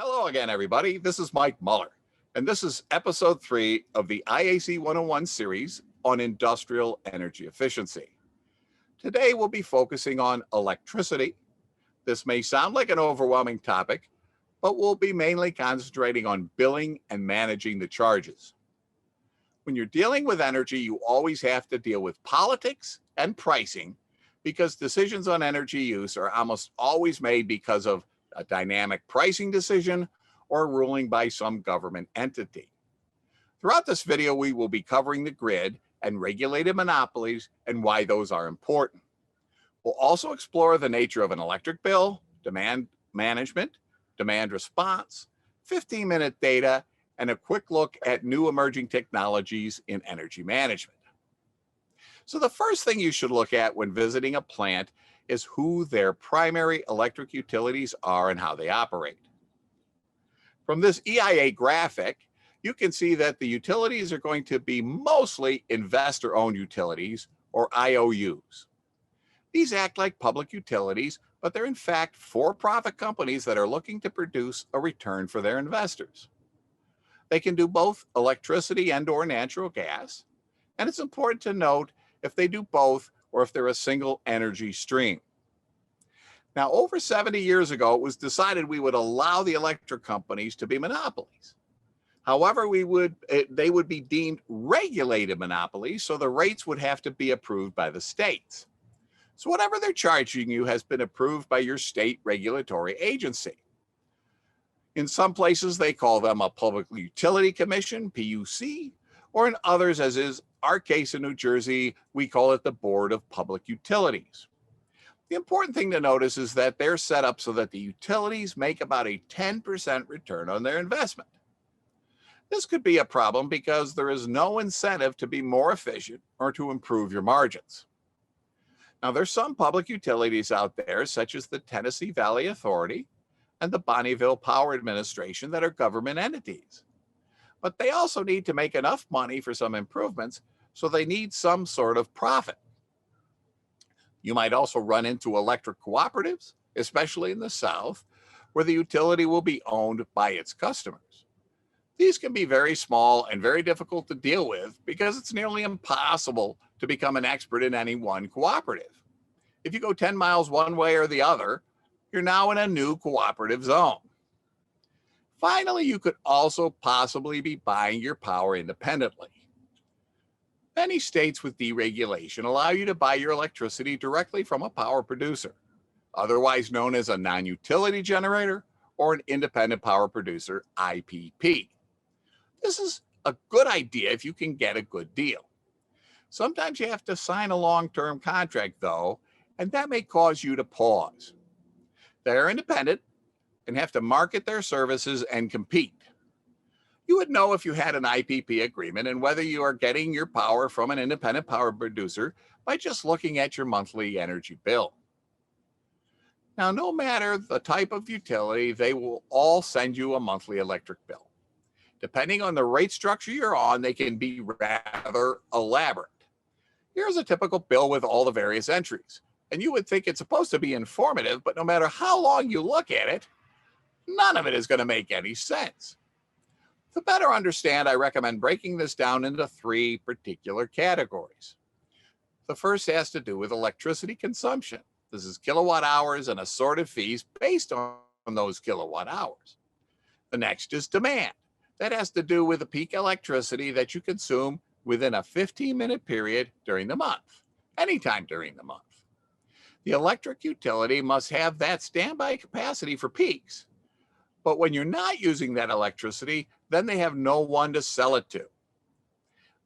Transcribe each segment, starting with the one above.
Hello again, everybody. This is Mike Muller, and this is episode 3 of the IAC101 series on industrial energy efficiency. Today, we'll be focusing on electricity. This may sound like an overwhelming topic, but we'll be mainly concentrating on billing and managing the charges. When you're dealing with energy, you always have to deal with politics and pricing because decisions on energy use are almost always made because of a dynamic pricing decision or a ruling by some government entity. Throughout this video, we will be covering the grid and regulated monopolies and why those are important. We'll also explore the nature of an electric bill, demand management, demand response, 15-minute data, and a quick look at new emerging technologies in energy management. So the first thing you should look at when visiting a plant is who their primary electric utilities are and how they operate. From this EIA graphic, you can see that the utilities are going to be mostly investor-owned utilities, or IOUs. These act like public utilities, but they're in fact for-profit companies that are looking to produce a return for their investors. They can do both electricity and/or natural gas, and it's important to note if they do both or if they're a single energy stream. Now, over 70 years ago, it was decided we would allow the electric companies to be monopolies. However, they would be deemed regulated monopolies, so the rates would have to be approved by the states. So whatever they're charging you has been approved by your state regulatory agency. In some places, they call them a Public Utility Commission, PUC, or in others, as is our case in New Jersey, we call it the Board of Public Utilities. The important thing to notice is that they're set up so that the utilities make about a 10% return on their investment. This could be a problem because there is no incentive to be more efficient or to improve your margins. Now, there's some public utilities out there, such as the Tennessee Valley Authority and the Bonneville Power Administration, that are government entities. But they also need to make enough money for some improvements, so they need some sort of profit. You might also run into electric cooperatives, especially in the South, where the utility will be owned by its customers. These can be very small and very difficult to deal with because it's nearly impossible to become an expert in any one cooperative. If you go 10 miles one way or the other, you're now in a new cooperative zone. Finally, you could also possibly be buying your power independently. Many states with deregulation allow you to buy your electricity directly from a power producer, otherwise known as a non-utility generator or an independent power producer, IPP. This is a good idea if you can get a good deal. Sometimes you have to sign a long-term contract, though, and that may cause you to pause. They're independent and have to market their services and compete. You would know if you had an IPP agreement and whether you are getting your power from an independent power producer by just looking at your monthly energy bill. Now, no matter the type of utility, they will all send you a monthly electric bill. Depending on the rate structure you're on, they can be rather elaborate. Here's a typical bill with all the various entries. And you would think it's supposed to be informative, but no matter how long you look at it, none of it is going to make any sense. To better understand, I recommend breaking this down into 3 particular categories. The first has to do with electricity consumption. This is kilowatt hours and assorted fees based on those kilowatt hours. The next is demand. That has to do with the peak electricity that you consume within a 15-minute period during the month, anytime during the month. The electric utility must have that standby capacity for peaks. But when you're not using that electricity, then they have no one to sell it to.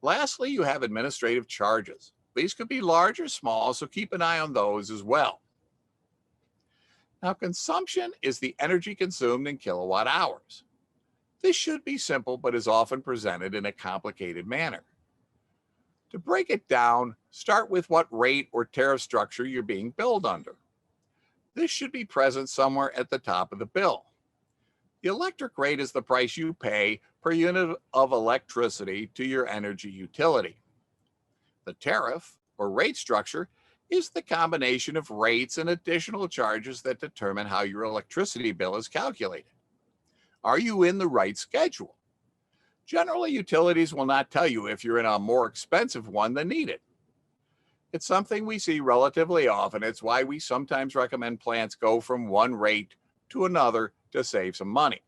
Lastly, you have administrative charges. These could be large or small, so keep an eye on those as well. Now, consumption is the energy consumed in kilowatt hours. This should be simple, but is often presented in a complicated manner. To break it down, start with what rate or tariff structure you're being billed under. This should be present somewhere at the top of the bill. The electric rate is the price you pay per unit of electricity to your energy utility. The tariff, or rate structure, is the combination of rates and additional charges that determine how your electricity bill is calculated. Are you in the right schedule? Generally, utilities will not tell you if you're in a more expensive one than needed. It's something we see relatively often. It's why we sometimes recommend plants go from one rate to another to save some money.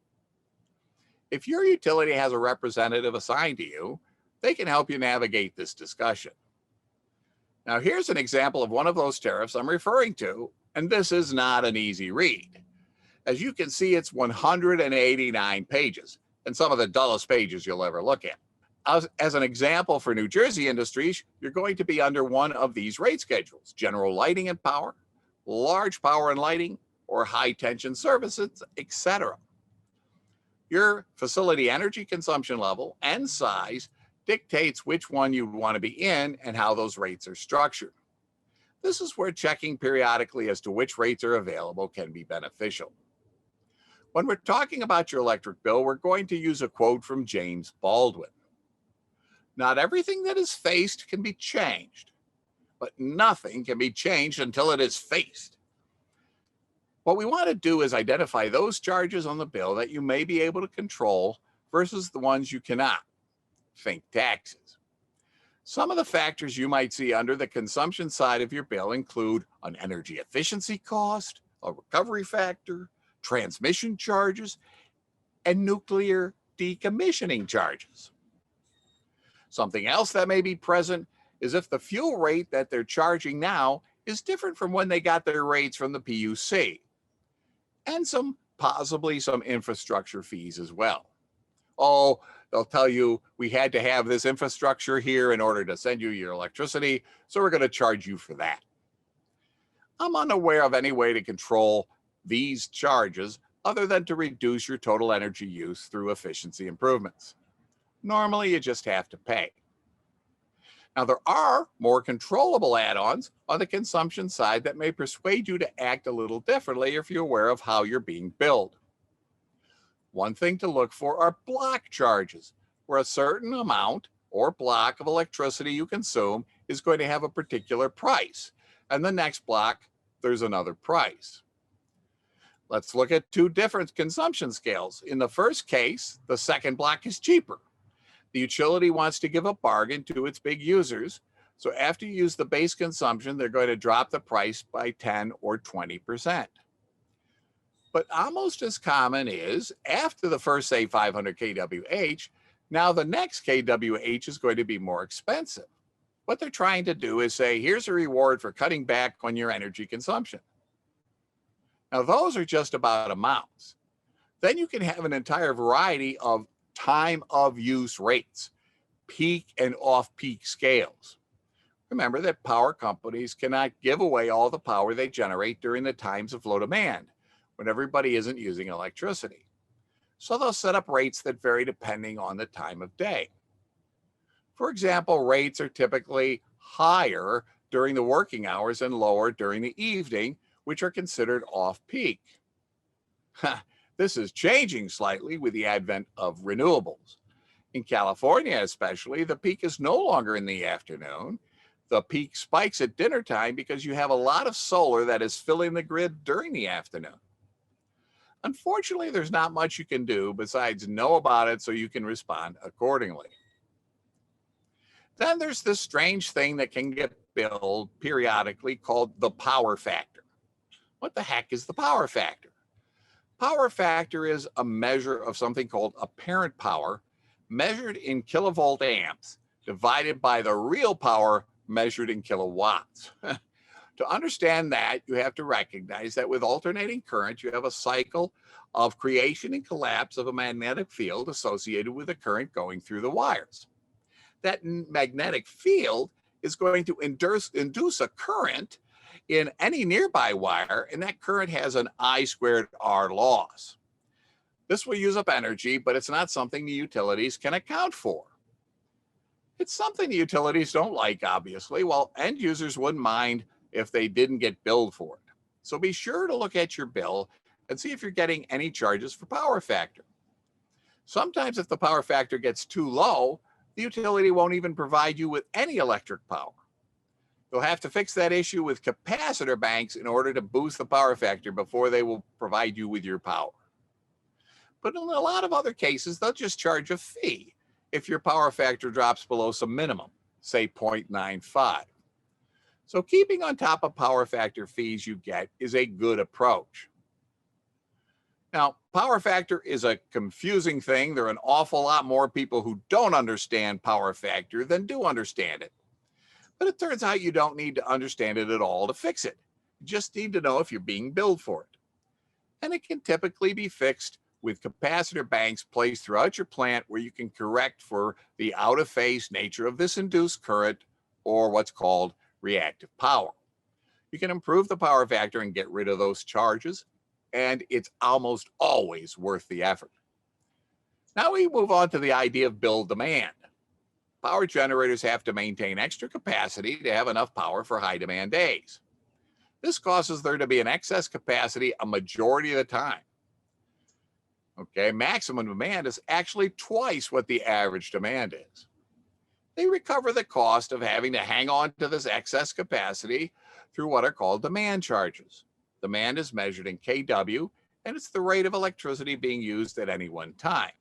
If your utility has a representative assigned to you, they can help you navigate this discussion. Now, here's an example of one of those tariffs I'm referring to, and this is not an easy read. As you can see, it's 189 pages, and some of the dullest pages you'll ever look at. As an example for New Jersey industries, you're going to be under one of these rate schedules: general lighting and power, large power and lighting, or high tension services, etc. Your facility energy consumption level and size dictates which one you want to be in and how those rates are structured. This is where checking periodically as to which rates are available can be beneficial. When we're talking about your electric bill, we're going to use a quote from James Baldwin. Not everything that is faced can be changed, but nothing can be changed until it is faced. What we want to do is identify those charges on the bill that you may be able to control versus the ones you cannot. Think taxes. Some of the factors you might see under the consumption side of your bill include an energy efficiency cost, a recovery factor, transmission charges, and nuclear decommissioning charges. Something else that may be present is if the fuel rate that they're charging now is different from when they got their rates from the PUC, and possibly some infrastructure fees as well. Oh, they'll tell you we had to have this infrastructure here in order to send you your electricity, so we're going to charge you for that. I'm unaware of any way to control these charges other than to reduce your total energy use through efficiency improvements. Normally, you just have to pay. Now, there are more controllable add-ons on the consumption side that may persuade you to act a little differently if you're aware of how you're being billed. One thing to look for are block charges, where a certain amount or block of electricity you consume is going to have a particular price, and the next block, there's another price. Let's look at two different consumption scales. In the first case, the second block is cheaper. The utility wants to give a bargain to its big users, so after you use the base consumption, they're going to drop the price by 10 or 20%. But almost as common is, after the first, say, 500 kWh, now the next kWh is going to be more expensive. What they're trying to do is say, here's a reward for cutting back on your energy consumption. Now, those are just about amounts. Then you can have an entire variety of time of use rates, peak and off-peak scales. Remember that power companies cannot give away all the power they generate during the times of low demand, when everybody isn't using electricity. So they'll set up rates that vary depending on the time of day. For example, rates are typically higher during the working hours and lower during the evening, which are considered off-peak. This is changing slightly with the advent of renewables. In California especially, the peak is no longer in the afternoon. The peak spikes at dinner time because you have a lot of solar that is filling the grid during the afternoon. Unfortunately, there's not much you can do besides know about it so you can respond accordingly. Then there's this strange thing that can get billed periodically called the power factor. What the heck is the power factor? Power factor is a measure of something called apparent power, measured in kilovolt amps, divided by the real power measured in kilowatts. To understand that, you have to recognize that with alternating current, you have a cycle of creation and collapse of a magnetic field associated with the current going through the wires. That magnetic field is going to induce a current in any nearby wire, and that current has an I squared R loss. This will use up energy, but it's not something the utilities can account for. It's something the utilities don't like, obviously, while end users wouldn't mind if they didn't get billed for it. So be sure to look at your bill and see if you're getting any charges for power factor. Sometimes if the power factor gets too low, the utility won't even provide you with any electric power. You'll have to fix that issue with capacitor banks in order to boost the power factor before they will provide you with your power. But in a lot of other cases, they'll just charge a fee if your power factor drops below some minimum, say 0.95. So keeping on top of power factor fees you get is a good approach. Now, power factor is a confusing thing. There are an awful lot more people who don't understand power factor than do understand it. But it turns out you don't need to understand it at all to fix it. You just need to know if you're being billed for it. And it can typically be fixed with capacitor banks placed throughout your plant where you can correct for the out-of-phase nature of this induced current, or what's called reactive power. You can improve the power factor and get rid of those charges, and it's almost always worth the effort. Now we move on to the idea of bill demand. Power generators have to maintain extra capacity to have enough power for high demand days. This causes there to be an excess capacity a majority of the time. Okay, maximum demand is actually twice what the average demand is. They recover the cost of having to hang on to this excess capacity through what are called demand charges. Demand is measured in kW, and it's the rate of electricity being used at any one time.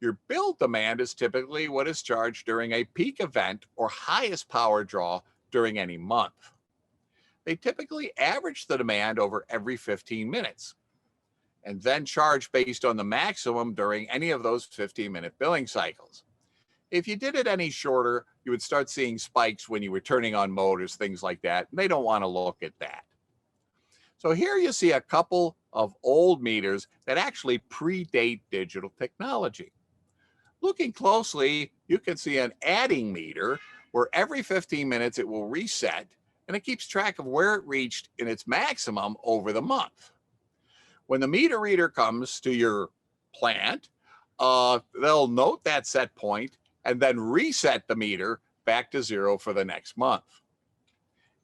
Your bill demand is typically what is charged during a peak event or highest power draw during any month. They typically average the demand over every 15 minutes and then charge based on the maximum during any of those 15-minute billing cycles. If you did it any shorter, you would start seeing spikes when you were turning on motors, things like that, and they don't want to look at that. So here you see a couple of old meters that actually predate digital technology. Looking closely, you can see an adding meter where every 15 minutes it will reset, and it keeps track of where it reached in its maximum over the month. When the meter reader comes to your plant, they'll note that set point and then reset the meter back to zero for the next month.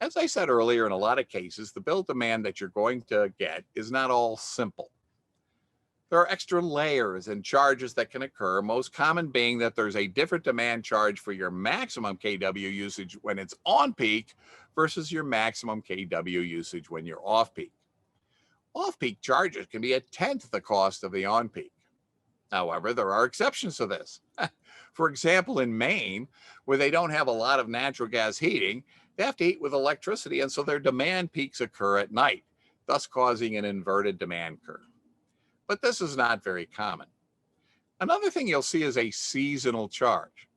As I said earlier, in a lot of cases, the bill demand that you're going to get is not all simple. There are extra layers and charges that can occur, most common being that there's a different demand charge for your maximum kW usage when it's on peak versus your maximum kW usage when you're off peak. Off-peak charges can be a tenth the cost of the on-peak. However, there are exceptions to this. For example, in Maine, where they don't have a lot of natural gas heating, they have to heat with electricity, and so their demand peaks occur at night, thus causing an inverted demand curve. But this is not very common. Another thing you'll see is a seasonal charge.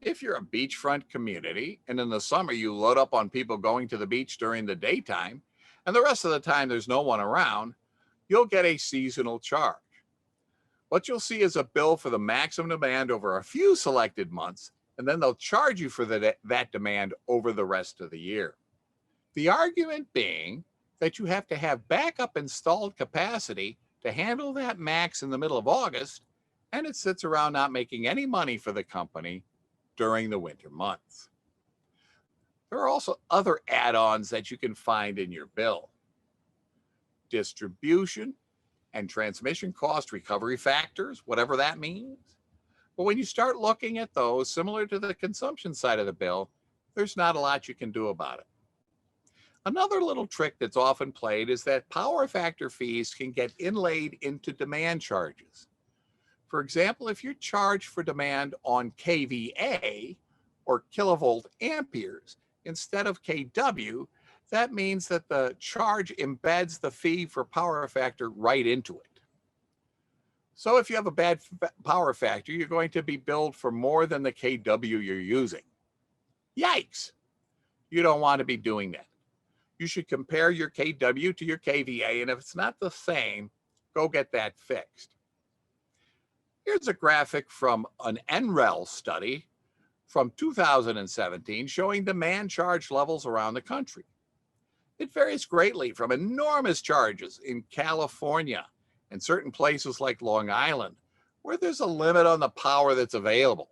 If you're a beachfront community, and in the summer you load up on people going to the beach during the daytime, and the rest of the time there's no one around, you'll get a seasonal charge. What you'll see is a bill for the maximum demand over a few selected months, and then they'll charge you for that demand over the rest of the year. The argument being that you have to have backup installed capacity to handle that max in the middle of August, and it sits around not making any money for the company during the winter months. There are also other add-ons that you can find in your bill. Distribution and transmission cost recovery factors, whatever that means. But when you start looking at those, similar to the consumption side of the bill, there's not a lot you can do about it. Another little trick that's often played is that power factor fees can get inlaid into demand charges. For example, if you're charged for demand on kVA or kilovolt amperes instead of kW, that means that the charge embeds the fee for power factor right into it. So if you have a bad power factor, you're going to be billed for more than the kW you're using. Yikes! You don't want to be doing that. You should compare your kW to your kVA, and if it's not the same, go get that fixed. Here's a graphic from an NREL study from 2017 showing demand charge levels around the country. It varies greatly from enormous charges in California and certain places like Long Island, where there's a limit on the power that's available.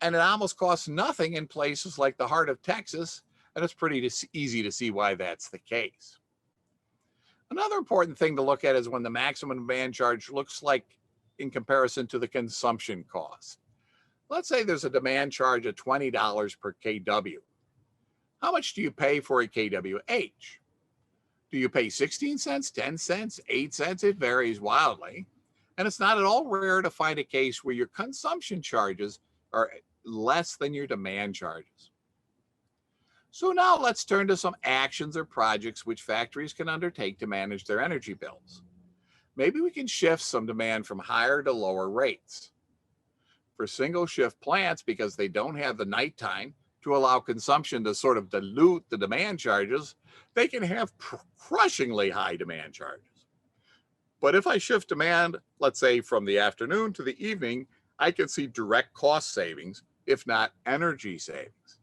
And it almost costs nothing in places like the heart of Texas, and it's pretty easy to see why that's the case. Another important thing to look at is when the maximum demand charge looks like in comparison to the consumption cost. Let's say there's a demand charge of $20 per kW. How much do you pay for a kWh? Do you pay 16 cents, 10 cents, 8 cents? It varies wildly. And it's not at all rare to find a case where your consumption charges are less than your demand charges. So now let's turn to some actions or projects which factories can undertake to manage their energy bills. Maybe we can shift some demand from higher to lower rates. For single shift plants, because they don't have the nighttime to allow consumption to sort of dilute the demand charges, they can have crushingly high demand charges. But if I shift demand, let's say from the afternoon to the evening, I can see direct cost savings, if not energy savings.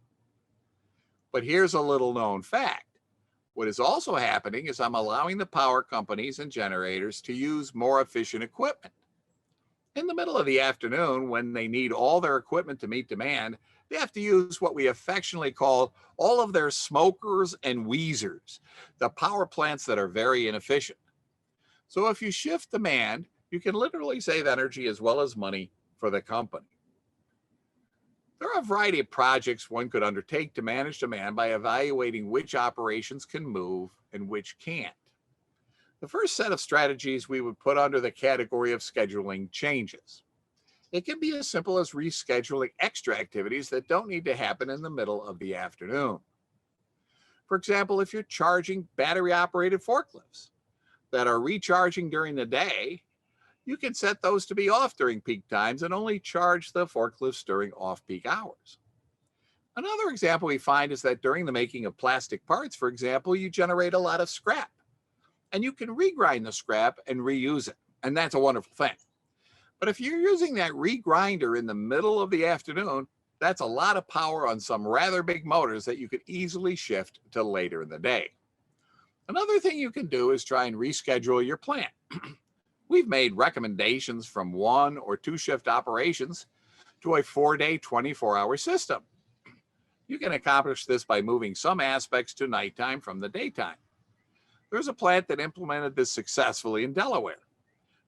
But here's a little known fact. What is also happening is I'm allowing the power companies and generators to use more efficient equipment. In the middle of the afternoon, when they need all their equipment to meet demand, they have to use what we affectionately call all of their smokers and wheezers, the power plants that are very inefficient. So if you shift demand, you can literally save energy as well as money for the company. There are a variety of projects one could undertake to manage demand by evaluating which operations can move and which can't. The first set of strategies we would put under the category of scheduling changes. It can be as simple as rescheduling extra activities that don't need to happen in the middle of the afternoon. For example, if you're charging battery-operated forklifts that are recharging during the day, you can set those to be off during peak times and only charge the forklifts during off-peak hours. Another example we find is that during the making of plastic parts, for example, you generate a lot of scrap. And you can regrind the scrap and reuse it. And that's a wonderful thing. But if you're using that regrinder in the middle of the afternoon, that's a lot of power on some rather big motors that you could easily shift to later in the day. Another thing you can do is try and reschedule your plant. We've made recommendations from 1 or 2 shift operations to a 4-day, 24-hour system. You can accomplish this by moving some aspects to nighttime from the daytime. There's a plant that implemented this successfully in Delaware.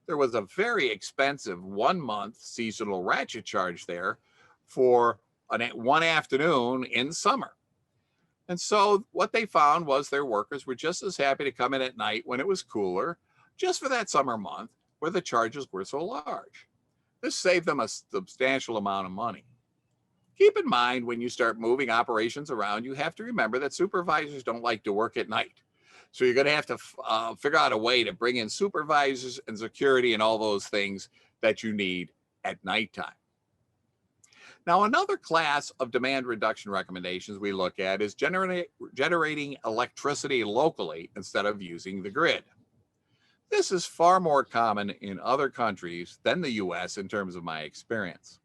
There was a very expensive 1-month seasonal ratchet charge there for one afternoon in summer. And so what they found was their workers were just as happy to come in at night when it was cooler, just for that summer month where the charges were so large. This saved them a substantial amount of money. Keep in mind, when you start moving operations around, you have to remember that supervisors don't like to work at night. So you're going to have to figure out a way to bring in supervisors and security and all those things that you need at nighttime. Now, another class of demand reduction recommendations we look at is generating electricity locally instead of using the grid. This is far more common in other countries than the US in terms of my experience.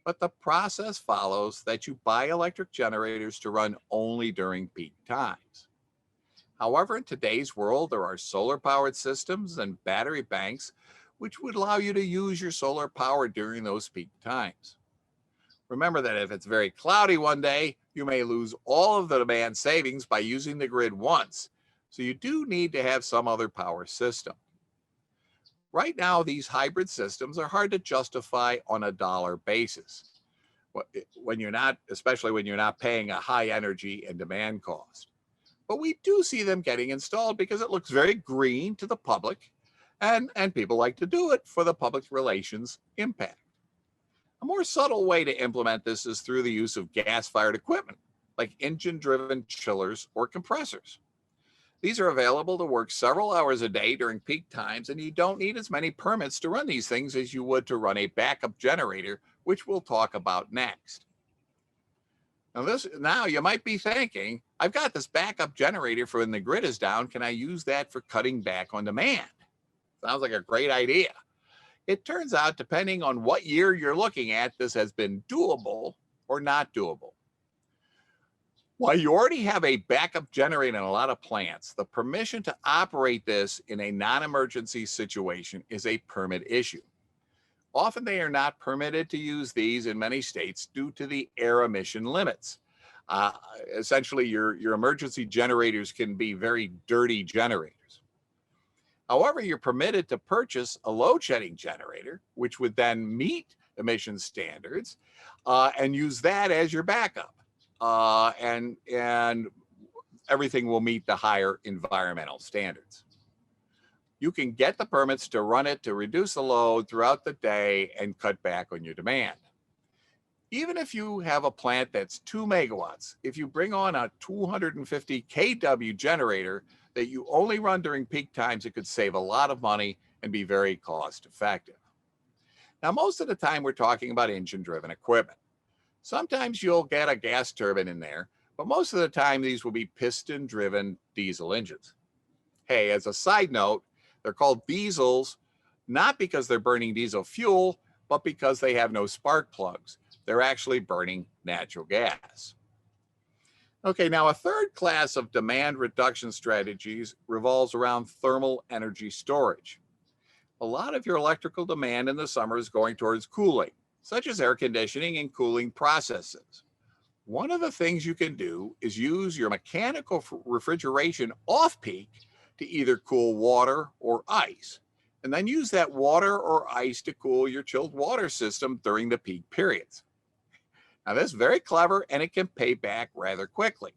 But the process follows that you buy electric generators to run only during peak times. However, in today's world, there are solar-powered systems and battery banks which would allow you to use your solar power during those peak times. Remember that if it's very cloudy one day, you may lose all of the demand savings by using the grid once. So you do need to have some other power system. Right now, these hybrid systems are hard to justify on a dollar basis, especially when you're not paying a high energy and demand cost. But we do see them getting installed because it looks very green to the public, and people like to do it for the public relations impact. A more subtle way to implement this is through the use of gas-fired equipment, like engine-driven chillers or compressors. These are available to work several hours a day during peak times, and you don't need as many permits to run these things as you would to run a backup generator, which we'll talk about next. Now you might be thinking, I've got this backup generator for when the grid is down. Can I use that for cutting back on demand? Sounds like a great idea. It turns out, depending on what year you're looking at, this has been doable or not doable. While you already have a backup generator in a lot of plants, the permission to operate this in a non-emergency situation is a permit issue. Often they are not permitted to use these in many states due to the air emission limits. Essentially, your emergency generators can be very dirty generators. However, you're permitted to purchase a load shedding generator, which would then meet emission standards, and use that as your backup. And everything will meet the higher environmental standards. You can get the permits to run it to reduce the load throughout the day and cut back on your demand. Even if you have a plant that's 2 megawatts, if you bring on a 250 kW generator that you only run during peak times, it could save a lot of money and be very cost effective. Now, most of the time we're talking about engine-driven equipment. Sometimes you'll get a gas turbine in there, but most of the time these will be piston-driven diesel engines. Hey, as a side note, they're called diesels not because they're burning diesel fuel, but because they have no spark plugs. They're actually burning natural gas. Okay, now a third class of demand reduction strategies revolves around thermal energy storage. A lot of your electrical demand in the summer is going towards cooling, such as air conditioning and cooling processes. One of the things you can do is use your mechanical refrigeration off-peak to either cool water or ice, and then use that water or ice to cool your chilled water system during the peak periods. Now, this is very clever and it can pay back rather quickly.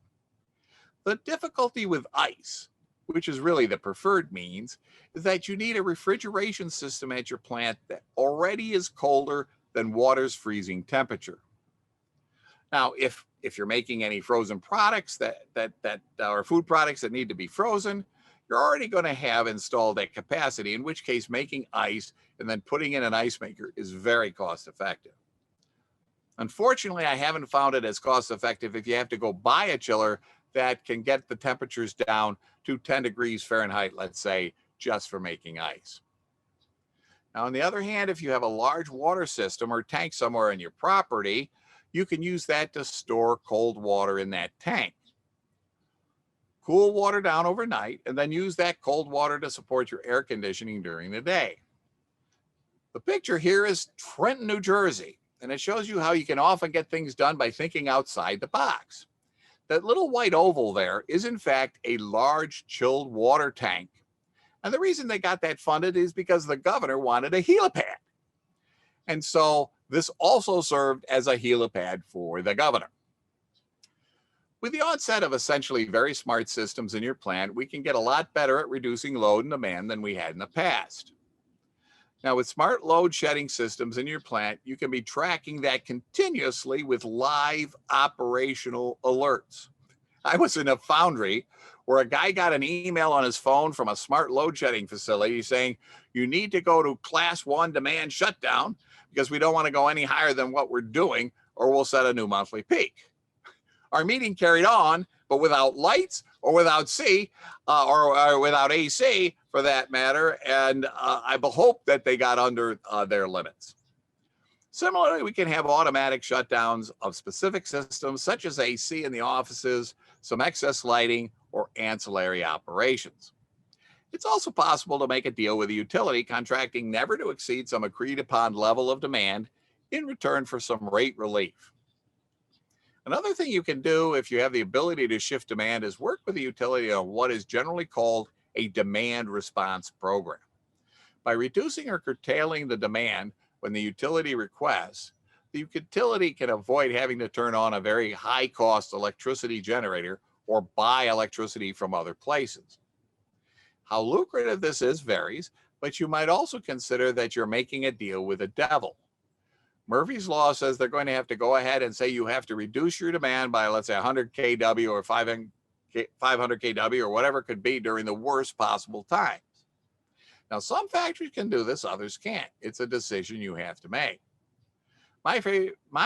The difficulty with ice, which is really the preferred means, is that you need a refrigeration system at your plant that already is colder than water's freezing temperature. Now, if you're making any frozen products that are food products that need to be frozen, you're already going to have installed that capacity, in which case making ice and then putting in an ice maker is very cost effective. Unfortunately, I haven't found it as cost effective if you have to go buy a chiller that can get the temperatures down to 10 degrees Fahrenheit, let's say, just for making ice. Now, on the other hand, if you have a large water system or tank somewhere on your property, you can use that to store cold water in that tank. Cool water down overnight and then use that cold water to support your air conditioning during the day. The picture here is Trenton, New Jersey, and it shows you how you can often get things done by thinking outside the box. That little white oval there is in fact a large chilled water tank. And the reason they got that funded is because the governor wanted a helipad. And so this also served as a helipad for the governor. With the onset of essentially very smart systems in your plant, we can get a lot better at reducing load and demand than we had in the past. Now, with smart load shedding systems in your plant, you can be tracking that continuously with live operational alerts. I was in a foundry where a guy got an email on his phone from a smart load shedding facility saying, you need to go to class 1 demand shutdown because we don't want to go any higher than what we're doing or we'll set a new monthly peak. Our meeting carried on, but without lights or without or without AC for that matter. And I hope that they got under their limits. Similarly, we can have automatic shutdowns of specific systems such as AC in the offices, some excess lighting, or ancillary operations. It's also possible to make a deal with a utility contracting never to exceed some agreed upon level of demand in return for some rate relief. Another thing you can do if you have the ability to shift demand is work with the utility on what is generally called a demand response program. By reducing or curtailing the demand when the utility requests, the utility can avoid having to turn on a very high cost electricity generator or buy electricity from other places. How lucrative this is varies, but you might also consider that you're making a deal with the devil. Murphy's Law says they're going to have to go ahead and say you have to reduce your demand by, let's say, 100 kW or 500 kW or whatever it could be during the worst possible times. Now, some factories can do this, others can't. It's a decision you have to make. My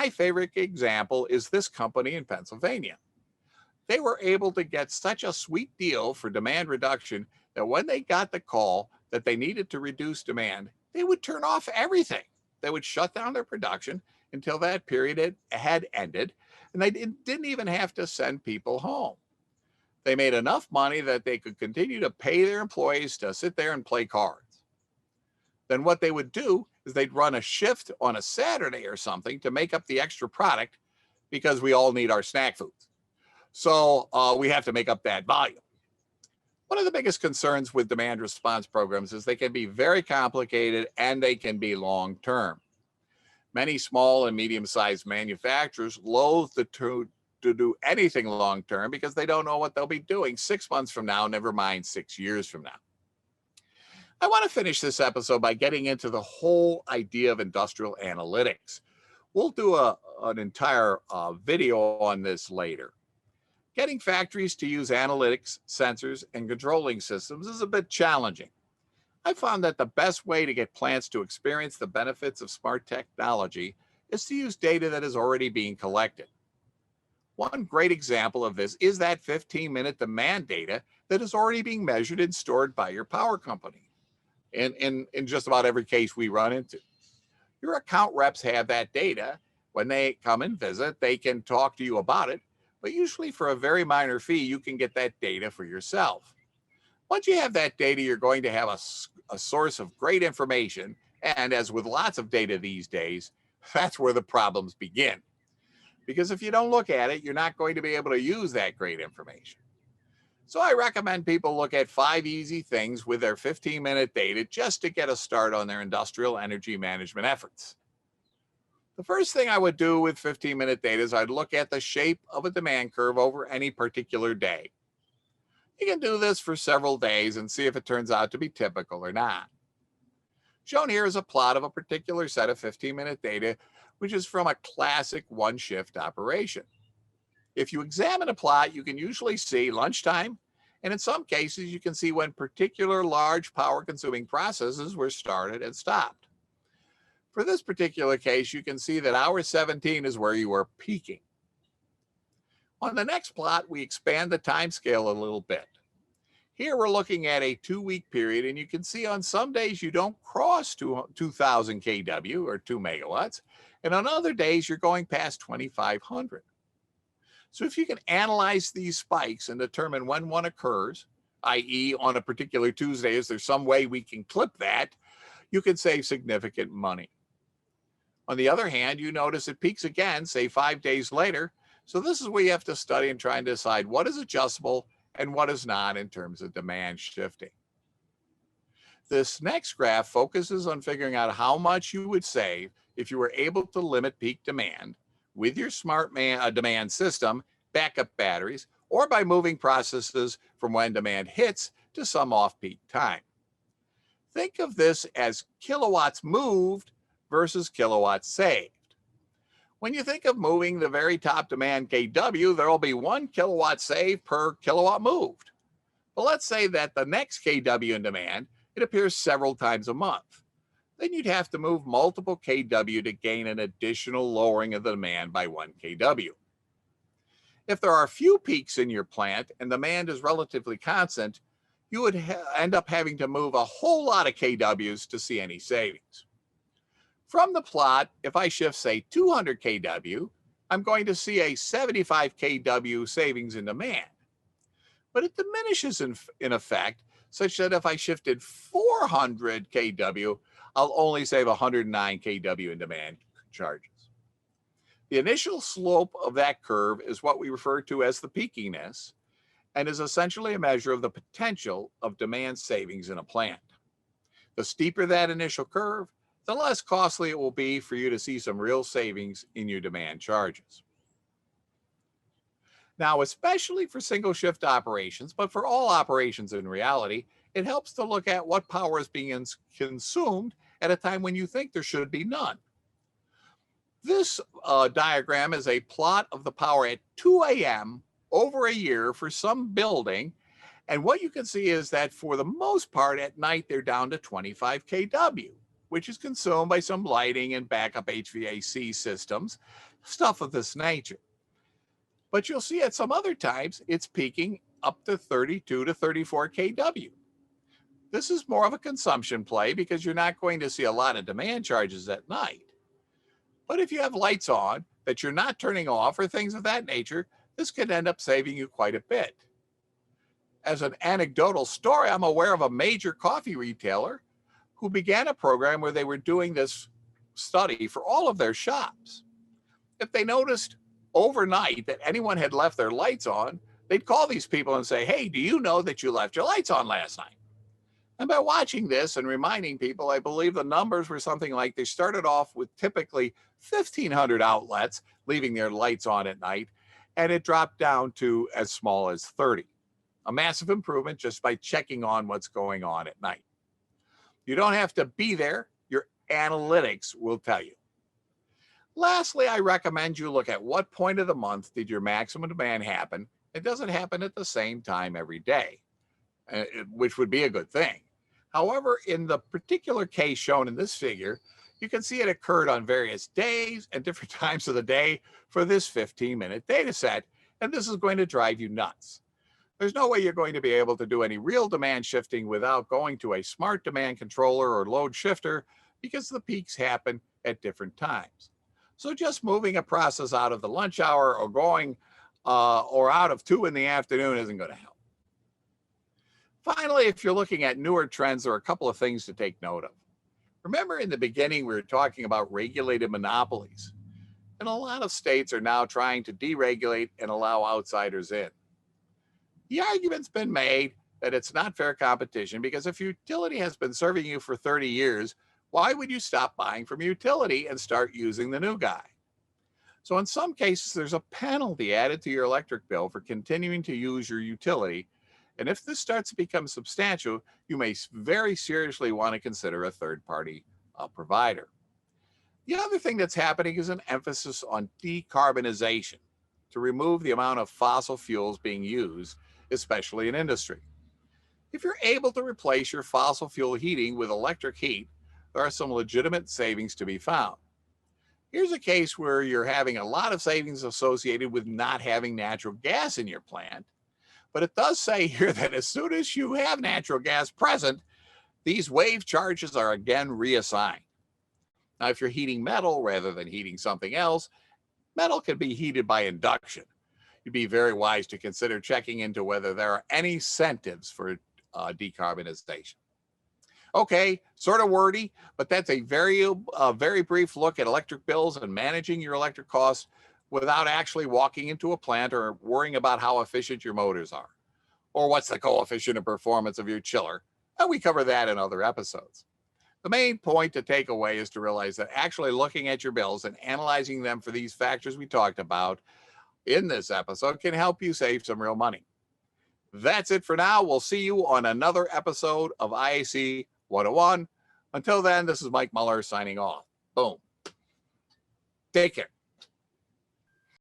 favorite example is this company in Pennsylvania. They were able to get such a sweet deal for demand reduction that when they got the call that they needed to reduce demand, they would turn off everything. They would shut down their production until that period had ended, and they didn't even have to send people home. They made enough money that they could continue to pay their employees to sit there and play cards. Then what they would do is they'd run a shift on a Saturday or something to make up the extra product because we all need our snack foods. So we have to make up that volume. One of the biggest concerns with demand response programs is they can be very complicated and they can be long-term. Many small and medium-sized manufacturers loathe the to do anything long term because they don't know what they'll be doing 6 months from now, never mind 6 years from now. I want to finish this episode by getting into the whole idea of industrial analytics. We'll do an entire video on this later. Getting factories to use analytics, sensors, and controlling systems is a bit challenging. I found that the best way to get plants to experience the benefits of smart technology is to use data that is already being collected. One great example of this is that 15-minute demand data that is already being measured and stored by your power company in just about every case we run into. Your account reps have that data. When they come and visit, they can talk to you about it, but usually for a very minor fee, you can get that data for yourself. Once you have that data, you're going to have a source of great information, and as with lots of data these days, that's where the problems begin. Because if you don't look at it, you're not going to be able to use that great information. So I recommend people look at 5 easy things with their 15-minute data just to get a start on their industrial energy management efforts. The first thing I would do with 15-minute data is I'd look at the shape of a demand curve over any particular day. You can do this for several days and see if it turns out to be typical or not. Shown here is a plot of a particular set of 15-minute data, which is from a classic one-shift operation. If you examine a plot, you can usually see lunchtime, and in some cases, you can see when particular large power-consuming processes were started and stopped. For this particular case, you can see that hour 17 is where you were peaking. On the next plot, we expand the time scale a little bit. Here we're looking at a 2-week period, and you can see on some days you don't cross 2,000 kW or 2 megawatts, and on other days you're going past 2,500. So if you can analyze these spikes and determine when one occurs, i.e. on a particular Tuesday, is there some way we can clip that, you can save significant money. On the other hand, you notice it peaks again, say 5 days later. So this is where you have to study and try and decide what is adjustable and what is not in terms of demand shifting. This next graph focuses on figuring out how much you would save if you were able to limit peak demand with your smart demand system, backup batteries, or by moving processes from when demand hits to some off-peak time. Think of this as kilowatts moved versus kilowatts saved. When you think of moving the very top demand kW, there will be 1 kilowatt saved per kilowatt moved. But let's say that the next kW in demand, it appears several times a month. Then you'd have to move multiple kW to gain an additional lowering of the demand by 1 kW. If there are few peaks in your plant and demand is relatively constant, you would end up having to move a whole lot of kWs to see any savings. From the plot, if I shift, say, 200 kW, I'm going to see a 75 kW savings in demand. But it diminishes in effect, such that if I shifted 400 kW, I'll only save 109 kW in demand charges. The initial slope of that curve is what we refer to as the peakiness, and is essentially a measure of the potential of demand savings in a plant. The steeper that initial curve, the less costly it will be for you to see some real savings in your demand charges. Now, especially for single shift operations, but for all operations in reality, it helps to look at what power is being consumed at a time when you think there should be none. This diagram is a plot of the power at 2 a.m. over a year for some building. And what you can see is that for the most part at night, they're down to 25 kW, which is consumed by some lighting and backup HVAC systems, stuff of this nature. But you'll see at some other times, it's peaking up to 32 to 34 kW. This is more of a consumption play because you're not going to see a lot of demand charges at night. But if you have lights on that you're not turning off or things of that nature, this could end up saving you quite a bit. As an anecdotal story, I'm aware of a major coffee retailer who began a program where they were doing this study for all of their shops. If they noticed overnight that anyone had left their lights on, they'd call these people and say, "Hey, do you know that you left your lights on last night?" And by watching this and reminding people, I believe the numbers were something like they started off with typically 1,500 outlets leaving their lights on at night. and it dropped down to as small as 30. A massive improvement just by checking on what's going on at night. You don't have to be there. Your analytics will tell you. Lastly, I recommend you look at what point of the month did your maximum demand happen. It doesn't happen at the same time every day, which would be a good thing. However, in the particular case shown in this figure, you can see it occurred on various days and different times of the day for this 15-minute data set, and this is going to drive you nuts. There's no way you're going to be able to do any real demand shifting without going to a smart demand controller or load shifter because the peaks happen at different times. So just moving a process out of the lunch hour or going or out of 2 in the afternoon isn't going to help. Finally, if you're looking at newer trends, there are a couple of things to take note of. Remember in the beginning, we were talking about regulated monopolies, and a lot of states are now trying to deregulate and allow outsiders in. The argument's been made that it's not fair competition because if your utility has been serving you for 30 years, why would you stop buying from a utility and start using the new guy? So in some cases, there's a penalty added to your electric bill for continuing to use your utility. And if this starts to become substantial, you may very seriously want to consider a third-party provider. The other thing that's happening is an emphasis on decarbonization to remove the amount of fossil fuels being used, especially in industry. If you're able to replace your fossil fuel heating with electric heat, there are some legitimate savings to be found. Here's a case where you're having a lot of savings associated with not having natural gas in your plant. But it does say here that as soon as you have natural gas present, these wave charges are again reassigned. Now, if you're heating metal rather than heating something else, metal can be heated by induction. You'd be very wise to consider checking into whether there are any incentives for decarbonization. Okay, sort of wordy, but that's a very brief look at electric bills and managing your electric costs without actually walking into a plant or worrying about how efficient your motors are, or what's the coefficient of performance of your chiller. And we cover that in other episodes. The main point to take away is to realize that actually looking at your bills and analyzing them for these factors we talked about in this episode can help you save some real money. That's it for now. We'll see you on another episode of IAC 101. Until then, this is Mike Muller signing off. Boom. Take care.